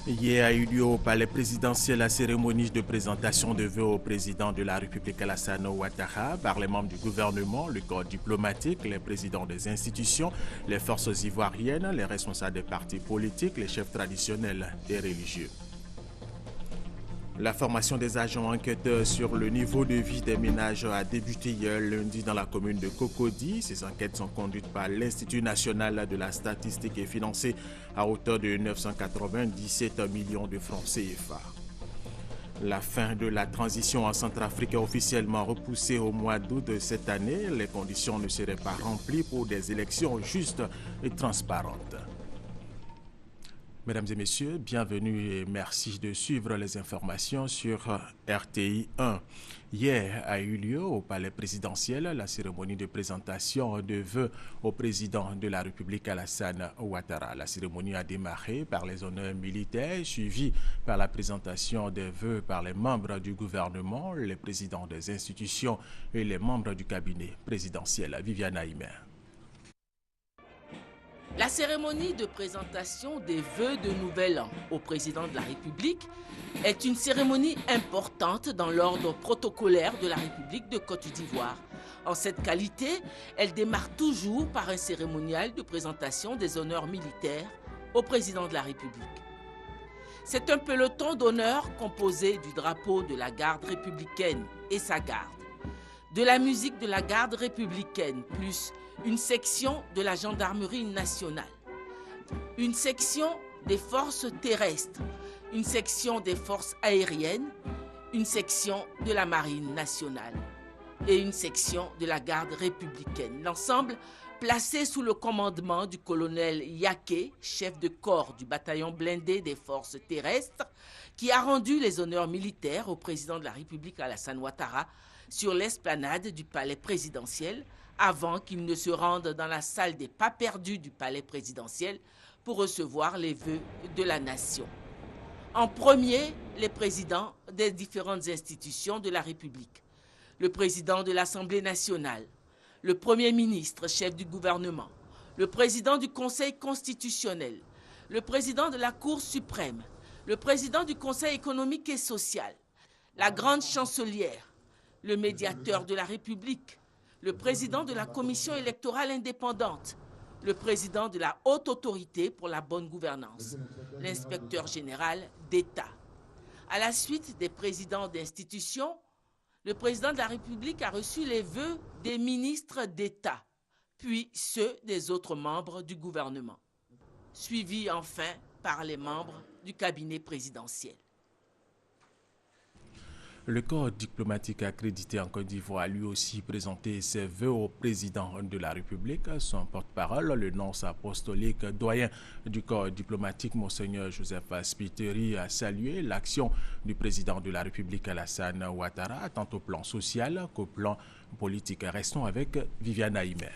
Hier a eu lieu au palais présidentiel la cérémonie de présentation de vœux au président de la République Alassane Ouattara par les membres du gouvernement, le corps diplomatique, les présidents des institutions, les forces ivoiriennes, les responsables des partis politiques, les chefs traditionnels et religieux. La formation des agents enquêteurs sur le niveau de vie des ménages a débuté hier lundi dans la commune de Cocody. Ces enquêtes sont conduites par l'Institut national de la statistique et financées à hauteur de 997 millions de francs CFA. La fin de la transition en Centrafrique est officiellement repoussée au mois d'août de cette année. Les conditions ne seraient pas remplies pour des élections justes et transparentes. Mesdames et messieurs, bienvenue et merci de suivre les informations sur RTI 1. Hier a eu lieu au palais présidentiel la cérémonie de présentation de vœux au président de la République Alassane Ouattara. La cérémonie a démarré par les honneurs militaires, suivie par la présentation des vœux par les membres du gouvernement, les présidents des institutions et les membres du cabinet présidentiel. Viviane Aïmer. La cérémonie de présentation des vœux de Nouvel An au président de la République est une cérémonie importante dans l'ordre protocolaire de la République de Côte d'Ivoire. En cette qualité, elle démarre toujours par un cérémonial de présentation des honneurs militaires au président de la République. C'est un peloton d'honneur composé du drapeau de la garde républicaine et sa garde, de la musique de la garde républicaine, plus une section de la gendarmerie nationale, une section des forces terrestres, une section des forces aériennes, une section de la marine nationale et une section de la garde républicaine. L'ensemble placé sous le commandement du colonel Yaké, chef de corps du bataillon blindé des forces terrestres, qui a rendu les honneurs militaires au président de la République Alassane Ouattara sur l'esplanade du palais présidentiel avant qu'il ne se rende dans la salle des pas perdus du palais présidentiel pour recevoir les vœux de la nation. En premier, les présidents des différentes institutions de la République, le président de l'Assemblée nationale, le Premier ministre, chef du gouvernement, le président du Conseil constitutionnel, le président de la Cour suprême, le président du Conseil économique et social, la grande chancelière, le médiateur de la République, le président de la Commission électorale indépendante, le président de la Haute Autorité pour la bonne gouvernance, l'inspecteur général d'État. À la suite des présidents d'institutions, le président de la République a reçu les vœux des ministres d'État, puis ceux des autres membres du gouvernement, suivis enfin par les membres du cabinet présidentiel. Le corps diplomatique accrédité en Côte d'Ivoire a lui aussi présenté ses vœux au président de la République. Son porte-parole, le nonce apostolique doyen du corps diplomatique, Monseigneur Joseph Spiteri, a salué l'action du président de la République Alassane Ouattara, tant au plan social qu'au plan politique. Restons avec Viviane Aïmer.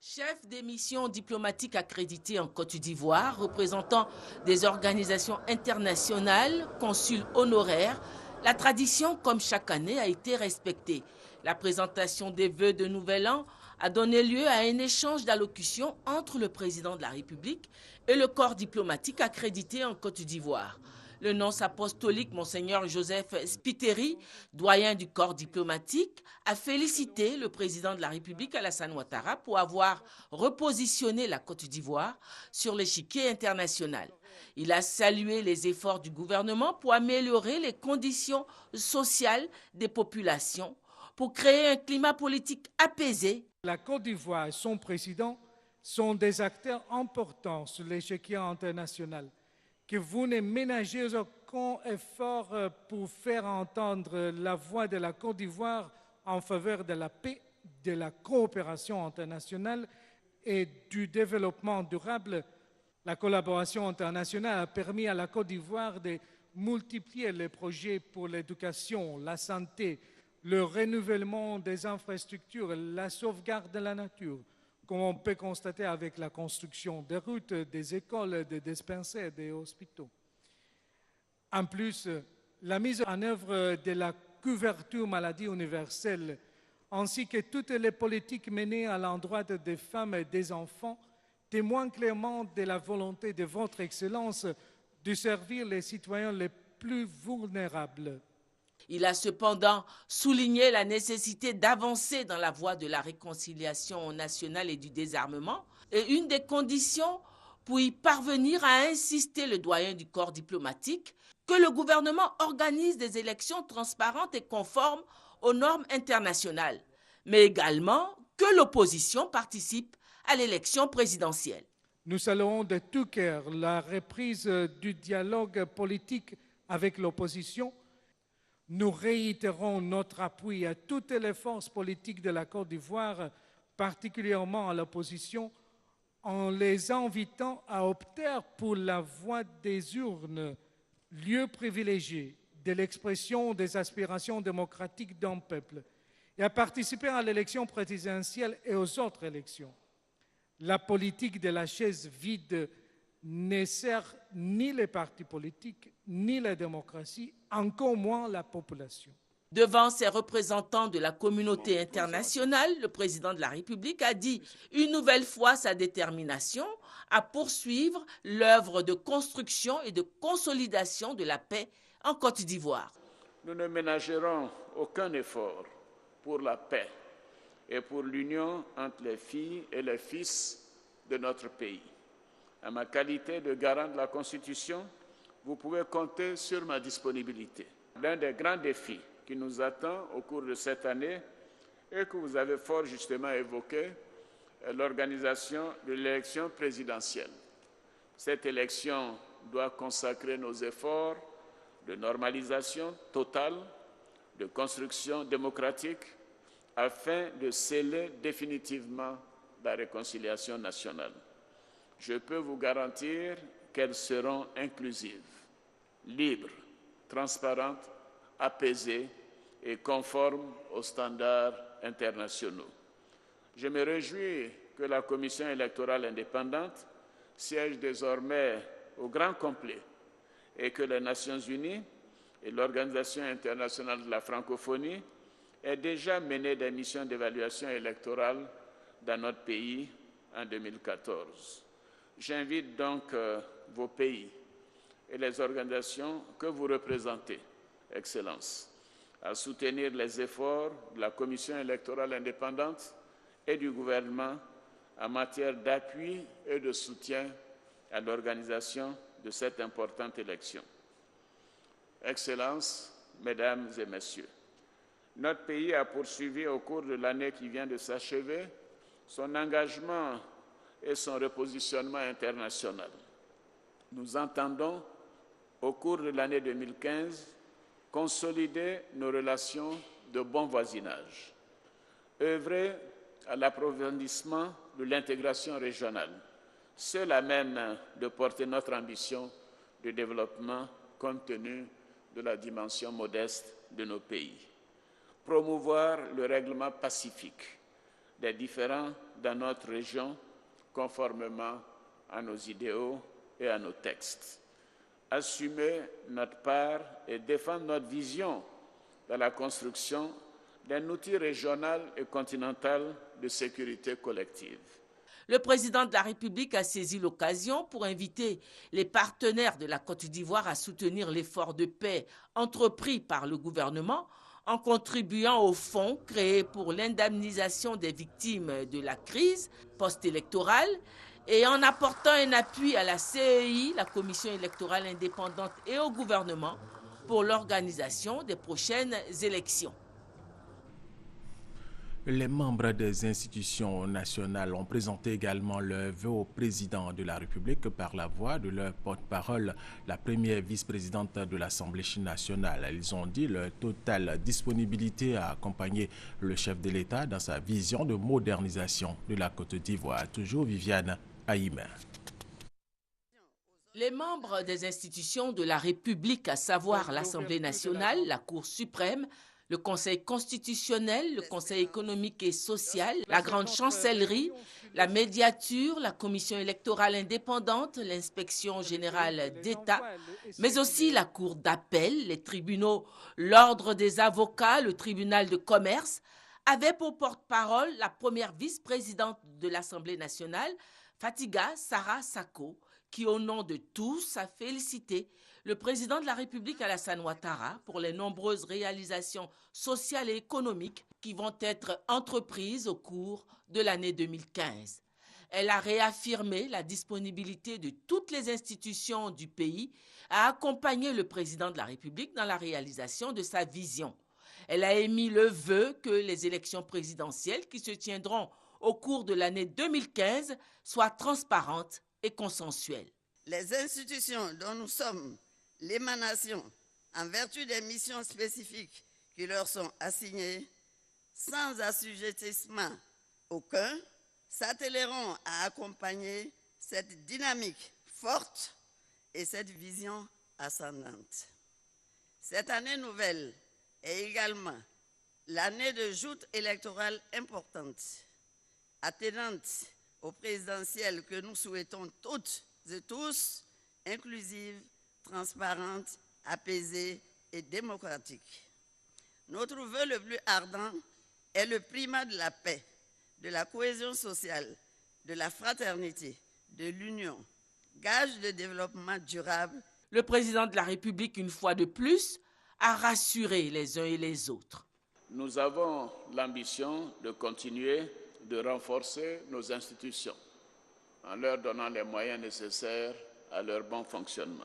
Chef des missions diplomatiques accréditées en Côte d'Ivoire, représentant des organisations internationales, consul honoraire, la tradition, comme chaque année, a été respectée. La présentation des vœux de Nouvel An a donné lieu à un échange d'allocutions entre le président de la République et le corps diplomatique accrédité en Côte d'Ivoire. Le nonce apostolique, Monseigneur Joseph Spiteri, doyen du corps diplomatique, a félicité le président de la République Alassane Ouattara pour avoir repositionné la Côte d'Ivoire sur l'échiquier international. Il a salué les efforts du gouvernement pour améliorer les conditions sociales des populations, pour créer un climat politique apaisé. La Côte d'Ivoire et son président sont des acteurs importants sur l'échiquier international, que vous ne ménagez aucun effort pour faire entendre la voix de la Côte d'Ivoire en faveur de la paix, de la coopération internationale et du développement durable. La collaboration internationale a permis à la Côte d'Ivoire de multiplier les projets pour l'éducation, la santé, le renouvellement des infrastructures, la sauvegarde de la nature, comme on peut constater avec la construction des routes, des écoles, des dispensaires, des hôpitaux. En plus, la mise en œuvre de la couverture maladie universelle, ainsi que toutes les politiques menées à l'endroit des femmes et des enfants, témoigne clairement de la volonté de votre Excellence de servir les citoyens les plus vulnérables. Il a cependant souligné la nécessité d'avancer dans la voie de la réconciliation nationale et du désarmement. Et une des conditions pour y parvenir, a insisté le doyen du corps diplomatique, que le gouvernement organise des élections transparentes et conformes aux normes internationales, mais également que l'opposition participe à l'élection présidentielle. Nous saluons de tout cœur la reprise du dialogue politique avec l'opposition. Nous réitérons notre appui à toutes les forces politiques de la Côte d'Ivoire, particulièrement à l'opposition, en les invitant à opter pour la voie des urnes, lieu privilégié de l'expression des aspirations démocratiques d'un peuple, et à participer à l'élection présidentielle et aux autres élections. La politique de la chaise vide ne sert ni les partis politiques, ni la démocratie, encore moins la population. Devant ces représentants de la communauté internationale, le président de la République a dit une nouvelle fois sa détermination à poursuivre l'œuvre de construction et de consolidation de la paix en Côte d'Ivoire. Nous ne ménagerons aucun effort pour la paix et pour l'union entre les filles et les fils de notre pays. À ma qualité de garant de la Constitution, vous pouvez compter sur ma disponibilité. L'un des grands défis qui nous attend au cours de cette année et que vous avez fort justement évoqué est l'organisation de l'élection présidentielle. Cette élection doit consacrer nos efforts de normalisation totale, de construction démocratique, afin de sceller définitivement la réconciliation nationale. Je peux vous garantir qu'elles seront inclusives, libres, transparentes, apaisées et conformes aux standards internationaux. Je me réjouis que la Commission électorale indépendante siège désormais au grand complet et que les Nations unies et l'Organisation internationale de la francophonie aient déjà mené des missions d'évaluation électorale dans notre pays en 2014. J'invite donc vos pays et les organisations que vous représentez, Excellences, à soutenir les efforts de la Commission électorale indépendante et du gouvernement en matière d'appui et de soutien à l'organisation de cette importante élection. Excellences, Mesdames et Messieurs, notre pays a poursuivi au cours de l'année qui vient de s'achever son engagement et son repositionnement international. Nous entendons, au cours de l'année 2015, consolider nos relations de bon voisinage, œuvrer à l'approfondissement de l'intégration régionale, seule à même de porter notre ambition de développement compte tenu de la dimension modeste de nos pays, promouvoir le règlement pacifique des différends dans notre région conformément à nos idéaux et à nos textes, assumer notre part et défendre notre vision dans la construction d'un outil régional et continental de sécurité collective. Le président de la République a saisi l'occasion pour inviter les partenaires de la Côte d'Ivoire à soutenir l'effort de paix entrepris par le gouvernement en contribuant au fonds créé pour l'indemnisation des victimes de la crise post-électorale et en apportant un appui à la CEI, la Commission électorale indépendante, et au gouvernement pour l'organisation des prochaines élections. Les membres des institutions nationales ont présenté également leur vœu au président de la République par la voix de leur porte-parole, la première vice-présidente de l'Assemblée nationale. Ils ont dit leur totale disponibilité à accompagner le chef de l'État dans sa vision de modernisation de la Côte d'Ivoire. Toujours Viviane Haïm. Les membres des institutions de la République, à savoir l'Assemblée nationale, la Cour suprême, le Conseil constitutionnel, le Conseil économique et social, la Grande Chancellerie, la médiature, la Commission électorale indépendante, l'Inspection générale d'État, mais aussi la Cour d'appel, les tribunaux, l'Ordre des avocats, le tribunal de commerce, avaient pour porte-parole la première vice-présidente de l'Assemblée nationale, Fatiga Sarah Sako, qui au nom de tous a félicité le président de la République Alassane Ouattara pour les nombreuses réalisations sociales et économiques qui vont être entreprises au cours de l'année 2015. Elle a réaffirmé la disponibilité de toutes les institutions du pays à accompagner le président de la République dans la réalisation de sa vision. Elle a émis le vœu que les élections présidentielles qui se tiendront au cours de l'année 2015 soient transparentes et consensuelles. Les institutions dont nous sommes l'émanation en vertu des missions spécifiques qui leur sont assignées, sans assujettissement aucun, s'attelleront à accompagner cette dynamique forte et cette vision ascendante. Cette année nouvelle est également l'année de joute électorale importante, attenante au présidentiel que nous souhaitons toutes et tous, inclusive, transparente, apaisée et démocratique. Notre vœu le plus ardent est le primat de la paix, de la cohésion sociale, de la fraternité, de l'union, gage de développement durable. Le président de la République, une fois de plus, a rassuré les uns et les autres. Nous avons l'ambition de continuer de renforcer nos institutions en leur donnant les moyens nécessaires à leur bon fonctionnement.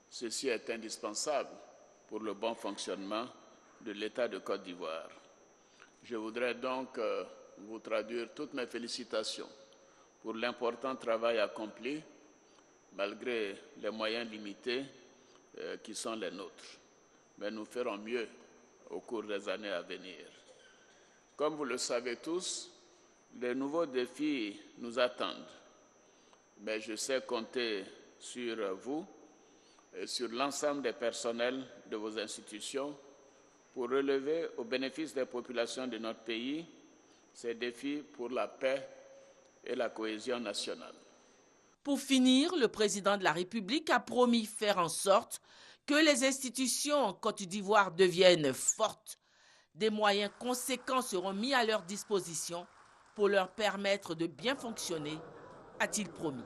Ceci est indispensable pour le bon fonctionnement de l'État de Côte d'Ivoire. Je voudrais donc vous traduire toutes mes félicitations pour l'important travail accompli malgré les moyens limités qui sont les nôtres. Mais nous ferons mieux au cours des années à venir. Comme vous le savez tous, les nouveaux défis nous attendent. Mais je sais compter sur vous et sur l'ensemble des personnels de vos institutions pour relever au bénéfice des populations de notre pays ces défis pour la paix et la cohésion nationale. Pour finir, le président de la République a promis faire en sorte que les institutions en Côte d'Ivoire deviennent fortes. Des moyens conséquents seront mis à leur disposition pour leur permettre de bien fonctionner, a-t-il promis.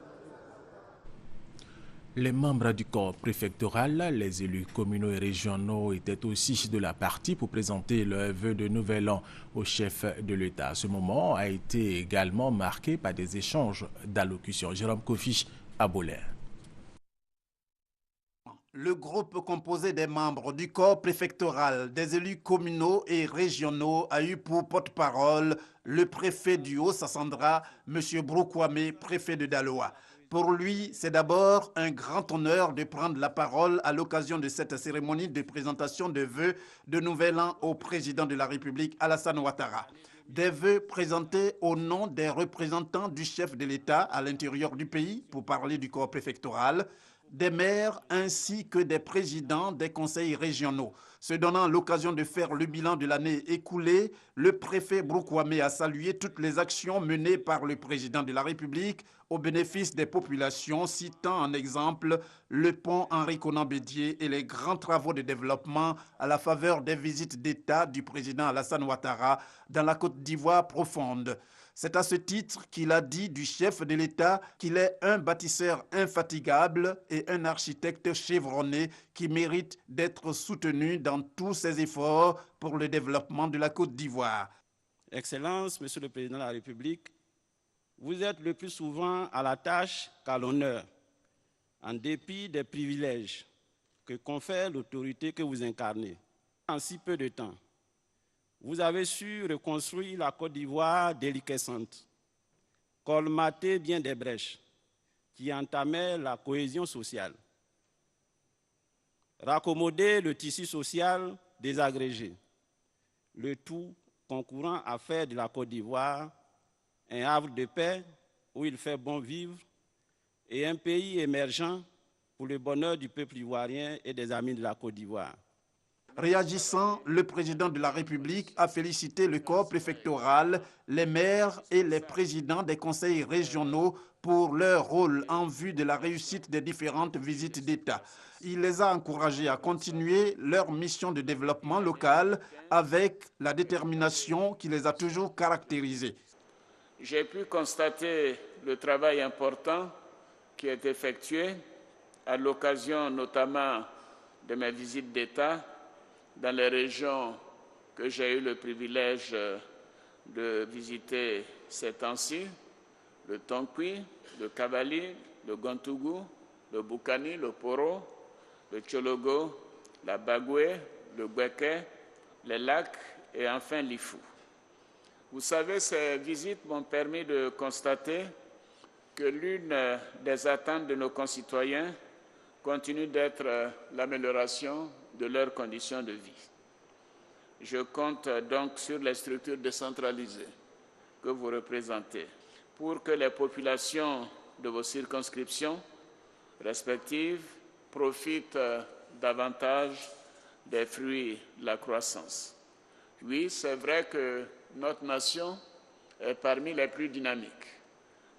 Les membres du corps préfectoral, les élus communaux et régionaux étaient aussi de la partie pour présenter leur vœu de nouvel an au chef de l'État. Ce moment a été également marqué par des échanges d'allocutions. Jérôme Kofi à Bolin. Le groupe composé des membres du corps préfectoral, des élus communaux et régionaux a eu pour porte-parole le préfet du Haut-Sassandra, M. Broukwame, préfet de Daloa. Pour lui, c'est d'abord un grand honneur de prendre la parole à l'occasion de cette cérémonie de présentation de vœux de nouvel an au président de la République, Alassane Ouattara. Des vœux présentés au nom des représentants du chef de l'État à l'intérieur du pays pour parler du corps préfectoral, des maires ainsi que des présidents des conseils régionaux. Se donnant l'occasion de faire le bilan de l'année écoulée, le préfet Broukwame a salué toutes les actions menées par le président de la République au bénéfice des populations, citant en exemple le pont Henri Konan Bédié et les grands travaux de développement à la faveur des visites d'État du président Alassane Ouattara dans la Côte d'Ivoire profonde. C'est à ce titre qu'il a dit du chef de l'État qu'il est un bâtisseur infatigable et un architecte chevronné qui mérite d'être soutenu dans tous ses efforts pour le développement de la Côte d'Ivoire. Excellence, Monsieur le Président de la République, vous êtes le plus souvent à la tâche qu'à l'honneur, en dépit des privilèges que confère l'autorité que vous incarnez. En si peu de temps, vous avez su reconstruire la Côte d'Ivoire déliquescente, colmater bien des brèches qui entamaient la cohésion sociale, raccommoder le tissu social désagrégé, le tout concourant à faire de la Côte d'Ivoire un havre de paix où il fait bon vivre et un pays émergent pour le bonheur du peuple ivoirien et des amis de la Côte d'Ivoire. Réagissant, le président de la République a félicité le corps préfectoral, les maires et les présidents des conseils régionaux pour leur rôle en vue de la réussite des différentes visites d'État. Il les a encouragés à continuer leur mission de développement local avec la détermination qui les a toujours caractérisés. J'ai pu constater le travail important qui est effectué à l'occasion notamment de mes visites d'État dans les régions que j'ai eu le privilège de visiter ces temps-ci, le Tonkui, le Kabali, le Gontougou, le Boukani, le Poro, le Tchologo, la Bagoué, le Gweke, les lacs et enfin l'Ifou. Vous savez, ces visites m'ont permis de constater que l'une des attentes de nos concitoyens continue d'être l'amélioration de leurs conditions de vie. Je compte donc sur les structures décentralisées que vous représentez pour que les populations de vos circonscriptions respectives profitent davantage des fruits de la croissance. Oui, c'est vrai que notre nation est parmi les plus dynamiques,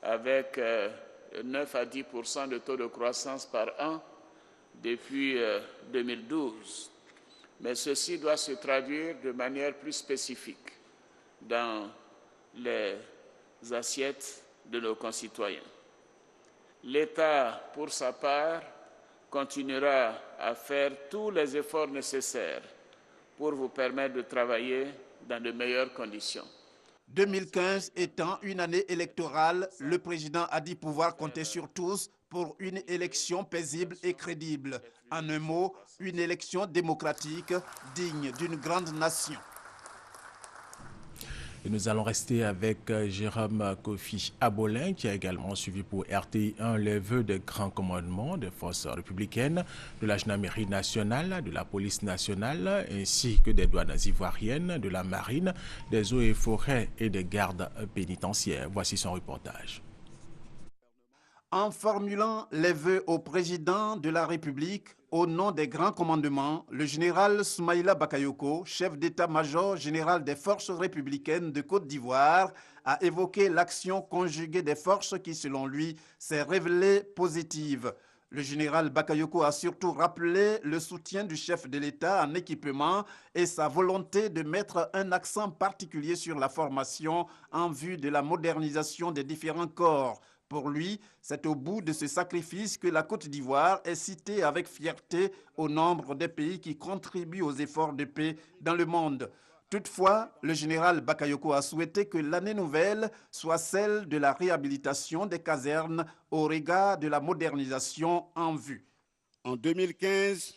avec 9 à 10% de taux de croissance par an depuis 2012. Mais ceci doit se traduire de manière plus spécifique dans les assiettes de nos concitoyens. L'État, pour sa part, continuera à faire tous les efforts nécessaires pour vous permettre de travailler dans de meilleures conditions. 2015 étant une année électorale, le président a dit pouvoir compter sur tous pour une élection paisible et crédible. En un mot, une élection démocratique digne d'une grande nation. Et nous allons rester avec Jérôme Kofi Abolin, qui a également suivi pour RTI1 les vœux des grands commandements des forces républicaines, de la gendarmerie nationale, de la police nationale, ainsi que des douanes ivoiriennes, de la marine, des eaux et forêts et des gardes pénitentiaires. Voici son reportage. En formulant les vœux au président de la République, au nom des grands commandements, le général Soumaïla Bakayoko, chef d'état-major général des forces républicaines de Côte d'Ivoire, a évoqué l'action conjuguée des forces qui, selon lui, s'est révélée positive. Le général Bakayoko a surtout rappelé le soutien du chef de l'État en équipement et sa volonté de mettre un accent particulier sur la formation en vue de la modernisation des différents corps. Pour lui, c'est au bout de ce sacrifice que la Côte d'Ivoire est citée avec fierté au nombre des pays qui contribuent aux efforts de paix dans le monde. Toutefois, le général Bakayoko a souhaité que l'année nouvelle soit celle de la réhabilitation des casernes au regard de la modernisation en vue. En 2015,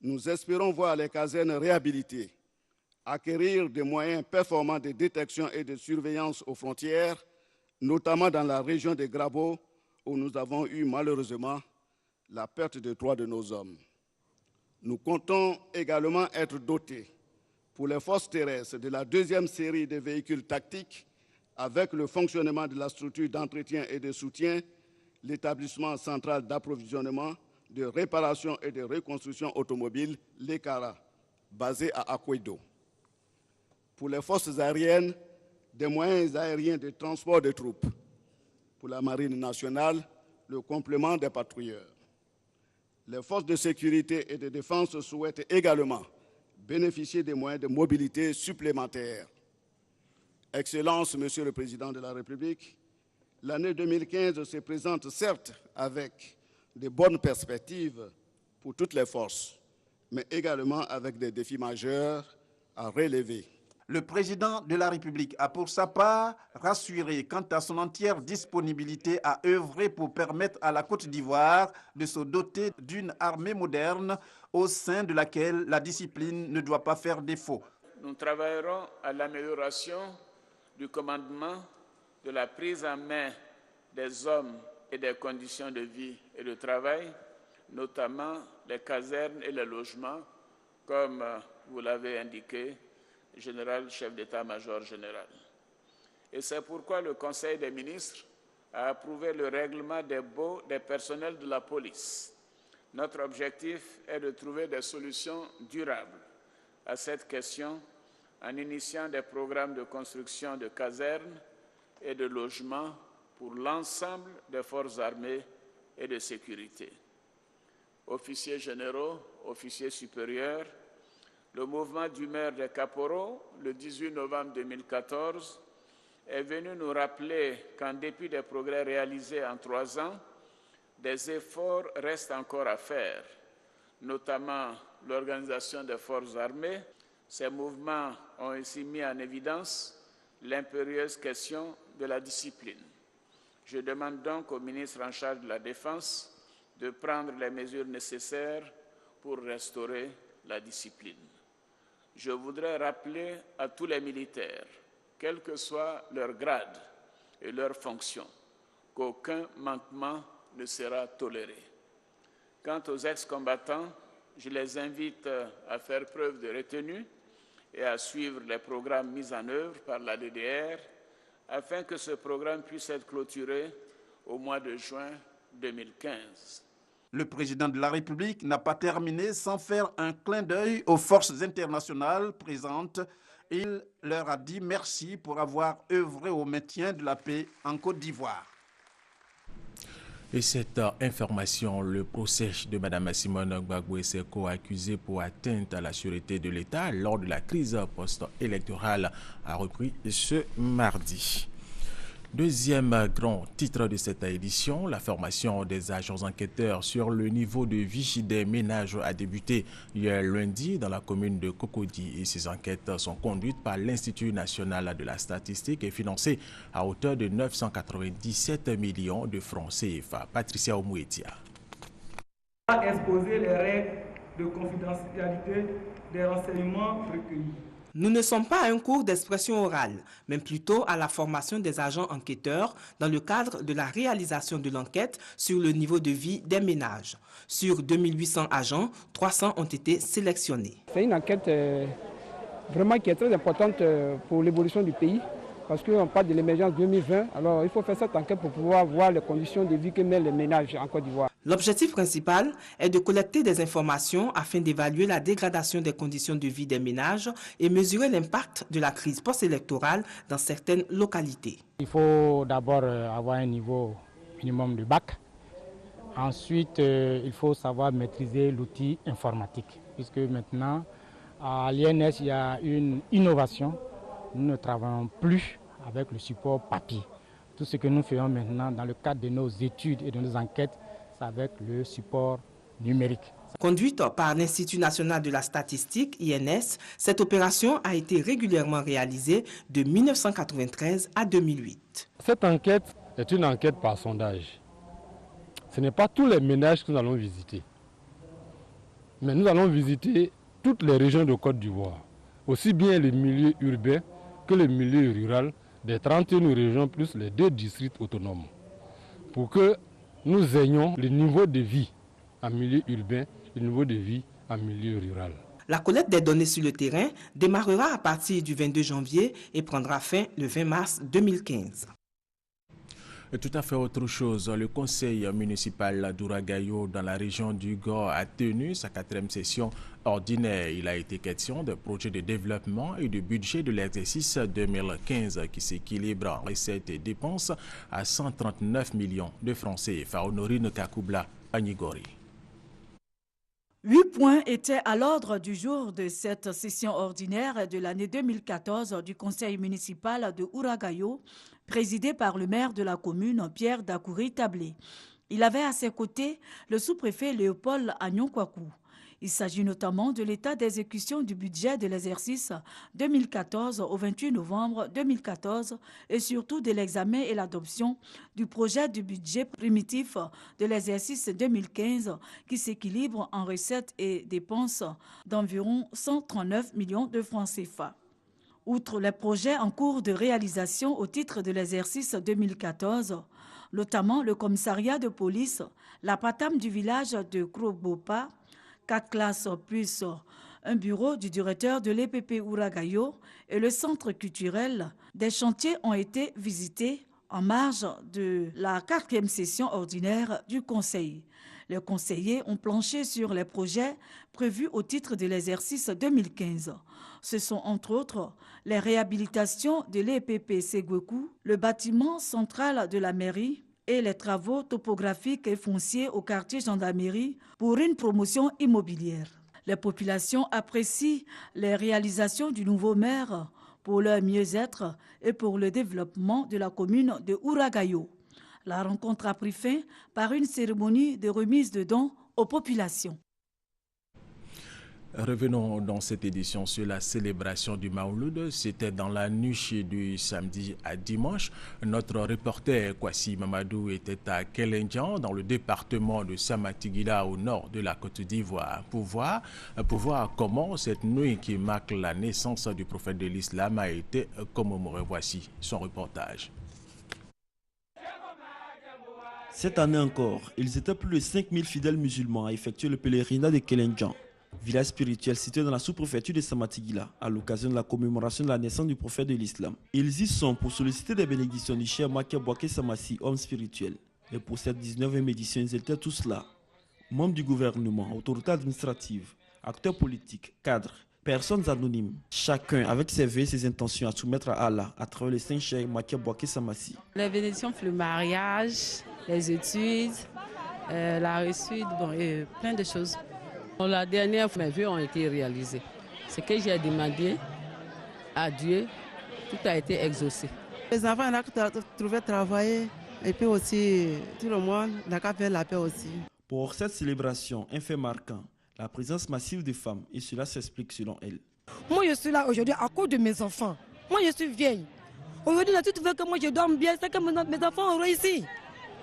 nous espérons voir les casernes réhabilitées, acquérir des moyens performants de détection et de surveillance aux frontières, notamment dans la région des Grabo, où nous avons eu malheureusement la perte de 3 de nos hommes. Nous comptons également être dotés pour les forces terrestres de la deuxième série de véhicules tactiques avec le fonctionnement de la structure d'entretien et de soutien, l'établissement central d'approvisionnement, de réparation et de reconstruction automobile, l'ECARA, basé à Akwedo. Pour les forces aériennes, des moyens aériens de transport de troupes. Pour la marine nationale, le complément des patrouilleurs. Les forces de sécurité et de défense souhaitent également bénéficier des moyens de mobilité supplémentaires. Excellences, Monsieur le Président de la République, l'année 2015 se présente certes avec de bonnes perspectives pour toutes les forces, mais également avec des défis majeurs à relever. Le président de la République a pour sa part rassuré quant à son entière disponibilité à œuvrer pour permettre à la Côte d'Ivoire de se doter d'une armée moderne au sein de laquelle la discipline ne doit pas faire défaut. Nous travaillerons à l'amélioration du commandement, de la prise en main des hommes et des conditions de vie et de travail, notamment les casernes et les logements, comme vous l'avez indiqué, général, chef d'état-major général. Et c'est pourquoi le Conseil des ministres a approuvé le règlement des baux des personnels de la police. Notre objectif est de trouver des solutions durables à cette question en initiant des programmes de construction de casernes et de logements pour l'ensemble des forces armées et de sécurité. Officiers généraux, officiers supérieurs, le mouvement d'humeur des caporaux, le 18 novembre 2014, est venu nous rappeler qu'en dépit des progrès réalisés en 3 ans, des efforts restent encore à faire, notamment l'organisation des forces armées. Ces mouvements ont ainsi mis en évidence l'impérieuse question de la discipline. Je demande donc au ministre en charge de la Défense de prendre les mesures nécessaires pour restaurer la discipline. Je voudrais rappeler à tous les militaires, quel que soit leur grade et leur fonction, qu'aucun manquement ne sera toléré. Quant aux ex-combattants, je les invite à faire preuve de retenue et à suivre les programmes mis en œuvre par la DDR afin que ce programme puisse être clôturé au mois de juin 2015. Le président de la République n'a pas terminé sans faire un clin d'œil aux forces internationales présentes. Il leur a dit merci pour avoir œuvré au maintien de la paix en Côte d'Ivoire. Et cette information, le procès de Mme Simone Gbagbo Seko, accusée pour atteinte à la sûreté de l'État lors de la crise post-électorale, a repris ce mardi. Deuxième grand titre de cette édition, la formation des agents enquêteurs sur le niveau de vie des ménages a débuté hier lundi dans la commune de Cocody. Et ces enquêtes sont conduites par l'Institut national de la statistique et financées à hauteur de 997 millions de francs CFA. Patricia Omouetia. Exposer les règles de confidentialité des renseignements recueillis. Nous ne sommes pas à un cours d'expression orale, mais plutôt à la formation des agents enquêteurs dans le cadre de la réalisation de l'enquête sur le niveau de vie des ménages. Sur 2800 agents, 300 ont été sélectionnés. C'est une enquête vraiment qui est très importante pour l'évolution du pays, parce qu'on parle de l'émergence 2020. Alors il faut faire cette enquête pour pouvoir voir les conditions de vie que mènent les ménages en Côte d'Ivoire. L'objectif principal est de collecter des informations afin d'évaluer la dégradation des conditions de vie des ménages et mesurer l'impact de la crise post-électorale dans certaines localités. Il faut d'abord avoir un niveau minimum de bac. Ensuite, il faut savoir maîtriser l'outil informatique, puisque maintenant, à l'INS, il y a une innovation. Nous ne travaillons plus avec le support papier. Tout ce que nous faisons maintenant dans le cadre de nos études et de nos enquêtes, c'est avec le support numérique. Conduite par l'Institut national de la statistique, INS, cette opération a été régulièrement réalisée de 1993 à 2008. Cette enquête est une enquête par sondage. Ce n'est pas tous les ménages que nous allons visiter. Mais nous allons visiter toutes les régions de Côte d'Ivoire, aussi bien les milieux urbains que les milieux ruraux des 31 régions plus les 2 districts autonomes, pour que nous ayons le niveau de vie en milieu urbain et le niveau de vie en milieu rural. La collecte des données sur le terrain démarrera à partir du 22 janvier et prendra fin le 20 mars 2015. Tout à fait autre chose, le conseil municipal d'Ouragayo dans la région du Gor a tenu sa 4e session ordinaire. Il a été question de projets de développement et de budget de l'exercice 2015 qui s'équilibre en recettes et dépenses à 139 millions de francs CFA. Honorine Kakoubla, Anigori. 8 points étaient à l'ordre du jour de cette session ordinaire de l'année 2014 du conseil municipal de Ouragayo, présidé par le maire de la commune, Pierre Dakouri-Tablé. Il avait à ses côtés le sous-préfet Léopold Agnon-Kwakou. Il s'agit notamment de l'état d'exécution du budget de l'exercice 2014 au 28 novembre 2014 et surtout de l'examen et l'adoption du projet du budget primitif de l'exercice 2015 qui s'équilibre en recettes et dépenses d'environ 139 millions de francs CFA. Outre les projets en cours de réalisation au titre de l'exercice 2014, notamment le commissariat de police, la PATAM du village de Krobopa, 4 classes plus un bureau du directeur de l'EPP Ouragayo et le centre culturel, des chantiers ont été visités en marge de la 4e session ordinaire du Conseil. Les conseillers ont planché sur les projets prévus au titre de l'exercice 2015. Ce sont entre autres les réhabilitations de l'EPP Ségouekou, le bâtiment central de la mairie et les travaux topographiques et fonciers au quartier gendarmerie pour une promotion immobilière. Les populations apprécient les réalisations du nouveau maire pour leur mieux-être et pour le développement de la commune de Ouragayo. La rencontre a pris fin par une cérémonie de remise de dons aux populations. Revenons dans cette édition sur la célébration du Maouloud. C'était dans la nuit du samedi à dimanche. Notre reporter Kwasi Mamadou était à Kelendjan, dans le département de Samatigila, au nord de la Côte d'Ivoire, pour voir comment cette nuit qui marque la naissance du prophète de l'Islam a été commémorée. Voici son reportage. Cette année encore, ils étaient plus de 5000 fidèles musulmans à effectuer le pèlerinage de Kelendjan, village spirituel situé dans la sous-préfecture de Samatigila, à l'occasion de la commémoration de la naissance du prophète de l'Islam. Ils y sont pour solliciter des bénédictions du Cheikh Makia Bouaké Samassi, homme spirituel. Et pour cette 19e édition, ils étaient tous là. Membres du gouvernement, autorités administratives, acteurs politiques, cadres, personnes anonymes. Chacun avec ses vœux et ses intentions à soumettre à Allah à travers le Saint Cheikh Makia Bouaké Samassi. Les bénédictions pour le mariage, les études, la réussite, et plein de choses. La dernière fois, mes vœux ont été réalisés. Ce que j'ai demandé à Dieu, tout a été exaucé. Les enfants ont trouvé travail et puis aussi tout le monde a fait la paix aussi. Pour cette célébration, un fait marquant, la présence massive de femmes, et cela s'explique selon elle. Moi je suis là aujourd'hui à cause de mes enfants. Moi je suis vieille. Aujourd'hui, tu veux que moi je dorme bien, c'est que mes enfants ont réussi.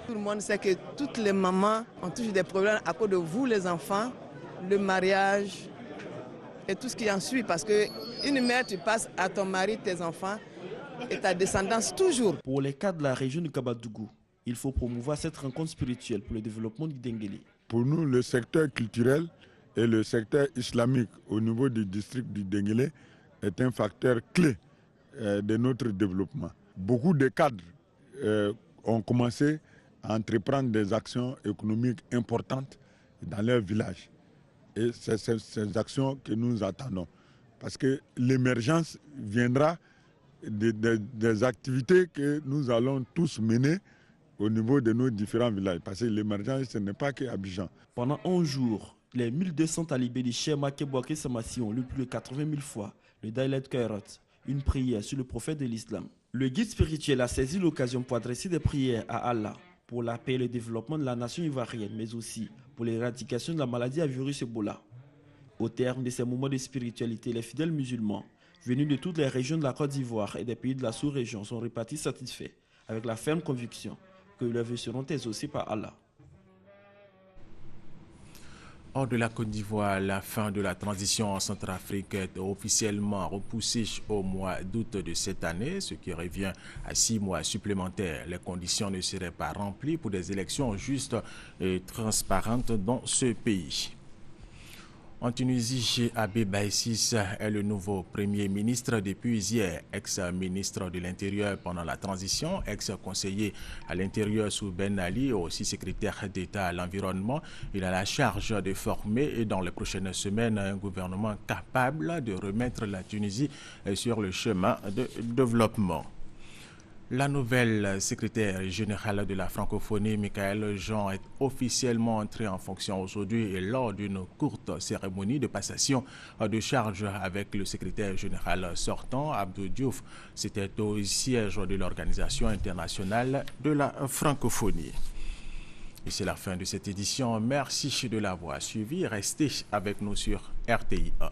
Tout le monde sait que toutes les mamans ont toujours des problèmes à cause de vous les enfants. Le mariage et tout ce qui en suit, parce qu'une mère, tu passes à ton mari, tes enfants et ta descendance toujours. Pour les cas de la région du Kabadougou, il faut promouvoir cette rencontre spirituelle pour le développement du Denguélé. Pour nous, le secteur culturel et le secteur islamique au niveau du district du Denguélé est un facteur clé de notre développement. Beaucoup de cadres ont commencé à entreprendre des actions économiques importantes dans leur village. Et c'est ces actions que nous attendons. Parce que l'émergence viendra des activités que nous allons tous mener au niveau de nos différents villages. Parce que l'émergence, ce n'est pas qu'à Abidjan. Pendant 11 jours, les 1200 talibés du Cheikh Makia Bouaké Samassi ont lu plus de 80 000 fois le Dailet Kairat, une prière sur le prophète de l'Islam. Le guide spirituel a saisi l'occasion pour adresser des prières à Allah, pour la paix et le développement de la nation ivoirienne, mais aussi pour l'éradication de la maladie à virus Ebola. Au terme de ces moments de spiritualité, les fidèles musulmans, venus de toutes les régions de la Côte d'Ivoire et des pays de la sous-région, sont repartis satisfaits, avec la ferme conviction que leurs vœux seront exaucés par Allah. Hors de la Côte d'Ivoire, la fin de la transition en Centrafrique est officiellement repoussée au mois d'août de cette année, ce qui revient à 6 mois supplémentaires. Les conditions ne seraient pas remplies pour des élections justes et transparentes dans ce pays. En Tunisie, Abé Baïsis est le nouveau Premier ministre depuis hier, ex-ministre de l'Intérieur pendant la transition, ex-conseiller à l'Intérieur sous Ben Ali, aussi secrétaire d'État à l'Environnement. Il a la charge de former dans les prochaines semaines un gouvernement capable de remettre la Tunisie sur le chemin de développement. La nouvelle secrétaire générale de la francophonie, Michaël Jean, est officiellement entrée en fonction aujourd'hui et lors d'une courte cérémonie de passation de charge avec le secrétaire général sortant, Abdou Diouf. C'était au siège de l'Organisation internationale de la francophonie. Et c'est la fin de cette édition. Merci de l'avoir suivi. Restez avec nous sur RTI 1.